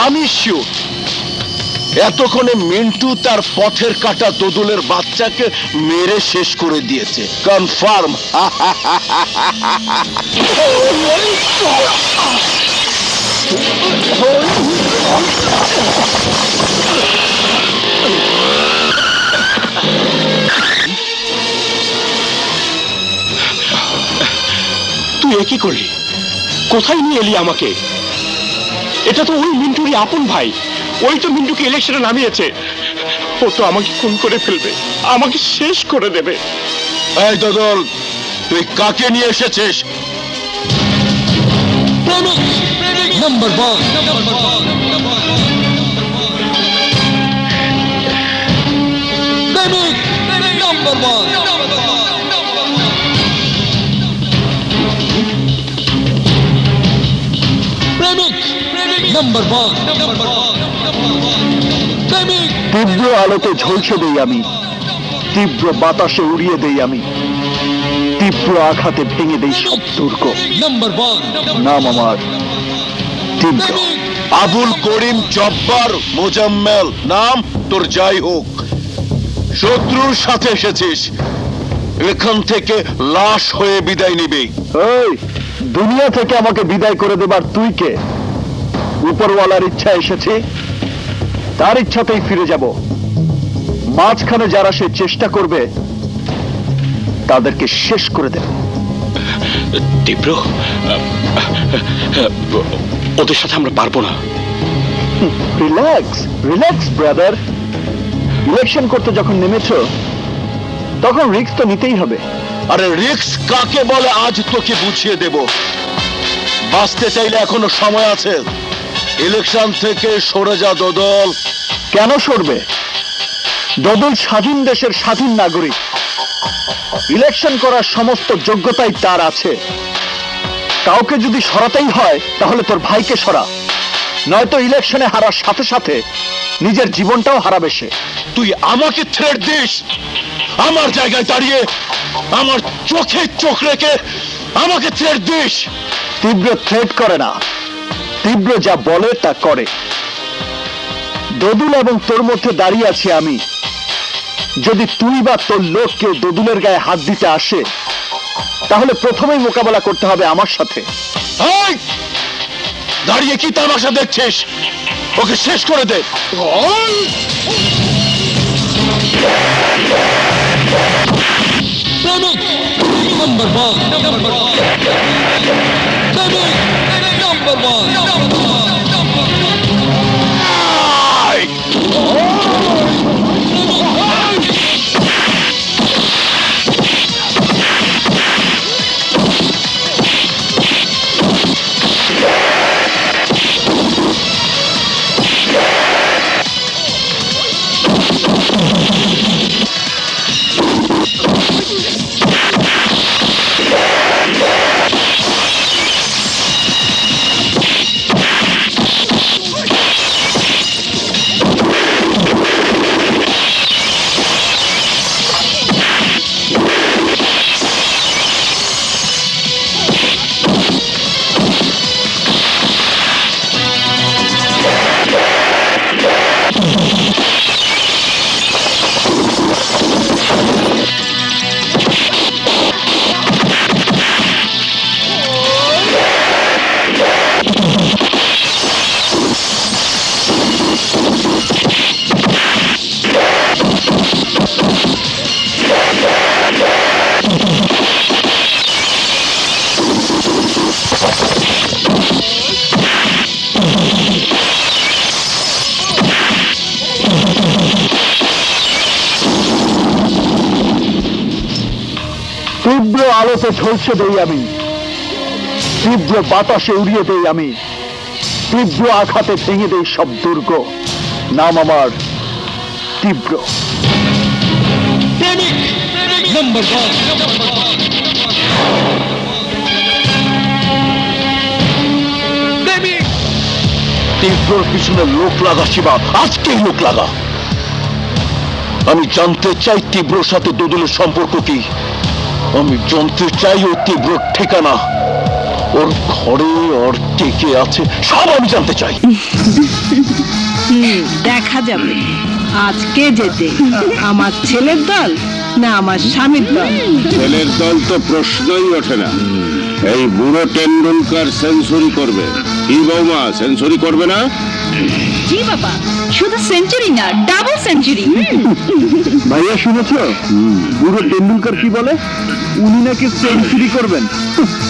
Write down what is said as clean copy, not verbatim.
আমি শিওর এতক্ষণে মিন্টু তার পথের কাটা দোদুলের বাচ্চাকে মেরে শেষ করে দিয়েছে, কনফার্ম। তুই এ কি করলি? কোথায় নিয়ে এলি আমাকে? এটা তো ওই মিন্টুরই আপন ভাই, ওই তো মিন্টুকে ইলেকশনে নামিয়েছে। ও তো আমাকে খুন করে ফেলবে, আমাকে শেষ করে দেবে। এই দোদুল, তুই কাকে নিয়ে এসেছিস? নাম্বার 1 প্রেমিক নাম্বার 1 প্রেমিক নাম্বার 1 প্রেমিক। তীব্র আলোতে ঝলসে দেই আমি, তীব্র বাতাসে উড়িয়ে দেই আমি, তীব্র আঘাতে ভেঙে দেই সব দুর্গ। নাম্বার 1 নাম আমার তীব্র। আবুল করিম জব্বার মোজাম্মেল, নাম তোর যাই হোক, শত্রুর সাথে এসেছিস, এখান থেকে লাশ হয়ে বিদায় নিবি। এই দুনিয়া থেকে আমাকে বিদায় করে দেবার তুই কে? উপরওয়ালার ইচ্ছা এসেছি, তার ইচ্ছাতেই ফিরে যাব। মাঝখানে যারা সে চেষ্টা করবে তাদেরকে শেষ করে দেব। তীব্র, ওদের সাথে আমরা পারবো না। Relax relax brother. ইলেকশন করতে যখন নেমেছো তখন রিস্ক তো নিতেই হবে। আরে রিস্ক কাকে বলে আজ তোকে বুঝিয়ে দেব। বাঁচতে চাইলে এখনো সময় আছে, ইলেকশন থেকে সরে যা দোদল। কেন সরবে? দোদল স্বাধীন দেশের স্বাধীন নাগরিক, ইলেকশন করার সমস্ত যোগ্যতাই তার আছে। কাউকে যদি সরাতেই হয় তাহলে তোর ভাইকে সরা, নয়তো ইলেকশনে হারার সাথে সাথে নিজের জীবনটাও হারাবে সে। তুই আমাকে থ্রেট দিস? আমার জায়গায় দাঁড়িয়ে আমার চোখে চোখ রেখে আমাকে থ্রেট দিস? তীব্র থ্রেট করে না, তীব্র যা বলে তা করে। দোদুল এবং তোর মধ্যে দাঁড়িয়ে আছি আমি। যদি তুই বা তোর লোক কেউ দোদুলের গায়ে হাত দিতে আসে তাহলে প্রথমেই মোকাবেলা করতে হবে আমার সাথে। এই, দাঁড়িয়ে কি তামাশা দেখছিস? ওকে শেষ করে দে। প্রেমিক নাম্বার 1 প্রেমিক নাম্বার 1। তীব্র আলোতে ঝলসে দেই আমি, তীব্র বাতাসে উড়িয়ে দেই আমি, তীব্র আঘাতে ভেঙে দেই সব দুর্গ। নাম আমার তীব্র। প্রেমিক নাম্বার 1 প্রেমিক। তীব্রর পিছনে লোক লাগা শিবা, আজকেই লোক লাগা। আমি জানতে চাই তীব্রর সাথে দুদুলের সম্পর্ক কি। আমি জানতে চাই ওর তীব্রর ঠিকানা, ওর ঘরে ওর কে কে আছে, সব আমি জানতে চাই। দেখা যাবে আজকে যেতে আমার ছেলের দল না আমার স্বামীর দল। ছেলের দল তো প্রশ্নই ওঠে না। এই বুড়ো টেন্ডুলকার সেঞ্চুরি করবে। কি বৌমা, সেঞ্চুরি করবে না? জি বাবা, শুধু সেঞ্চুরি না, ডাবল সেঞ্চুরি। ভাইয়া শুনেছ বুড়ো টেন্ডুলকার কি বলে? উনি নাকি সেঞ্চুরি করবেন।